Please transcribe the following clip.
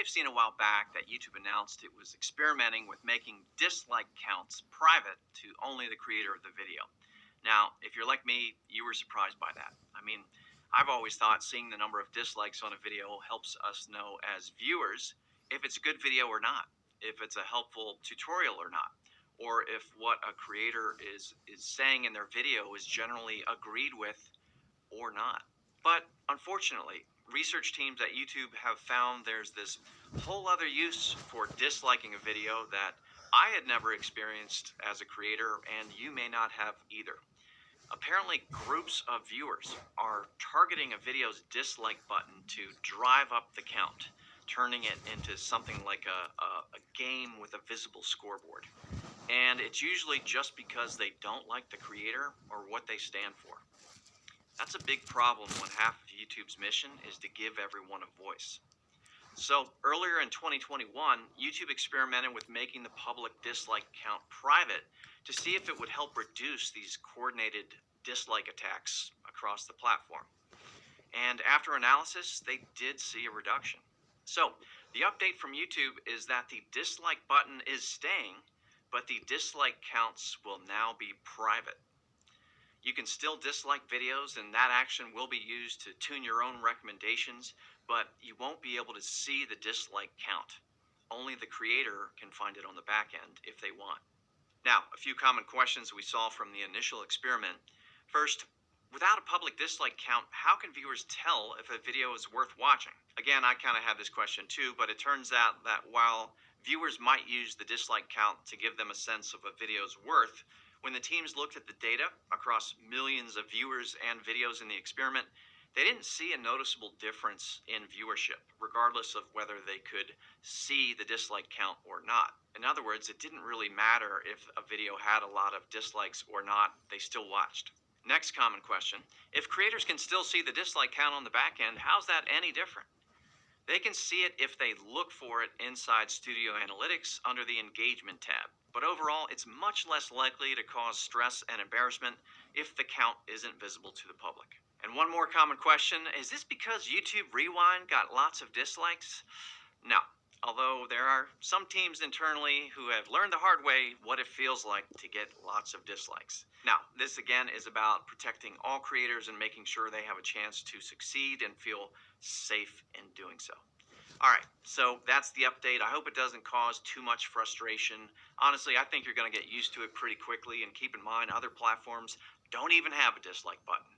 may have seen a while back that YouTube announced it was experimenting with making dislike counts private to only the creator of the video. Now, if you're like me, you were surprised by that. I mean, I've always thought seeing the number of dislikes on a video helps us know as viewers if it's a good video or not, if it's a helpful tutorial or not, or if what a creator is saying in their video is generally agreed with or not. But unfortunately, research teams at YouTube have found there's this whole other use for disliking a video that I had never experienced as a creator, and you may not have either. Apparently, groups of viewers are targeting a video's dislike button to drive up the count, turning it into something like a game with a visible scoreboard. And it's usually just because they don't like the creator or what they stand for. That's a big problem when half of YouTube's mission is to give everyone a voice. So, earlier in 2021, YouTube experimented with making the public dislike count private to see if it would help reduce these coordinated dislike attacks across the platform. And after analysis, they did see a reduction. So, the update from YouTube is that the dislike button is staying, but the dislike counts will now be private. You can still dislike videos, and that action will be used to tune your own recommendations, but you won't be able to see the dislike count. Only the creator can find it on the back end if they want. Now, a few common questions we saw from the initial experiment. First, without a public dislike count, how can viewers tell if a video is worth watching? Again, I kind of had this question too, but it turns out that while viewers might use the dislike count to give them a sense of a video's worth, when the teams looked at the data across millions of viewers and videos in the experiment, they didn't see a noticeable difference in viewership, regardless of whether they could see the dislike count or not. In other words, it didn't really matter if a video had a lot of dislikes or not, they still watched. Next common question, if creators can still see the dislike count on the back end, how's that any different? They can see it if they look for it inside Studio Analytics under the Engagement tab. But overall, it's much less likely to cause stress and embarrassment if the count isn't visible to the public. And one more common question, is this because YouTube Rewind got lots of dislikes? No, although there are some teams internally who have learned the hard way what it feels like to get lots of dislikes. Now, this again is about protecting all creators and making sure they have a chance to succeed and feel safe in doing so. All right, so that's the update. I hope it doesn't cause too much frustration. Honestly, I think you're going to get used to it pretty quickly, and keep in mind other platforms don't even have a dislike button.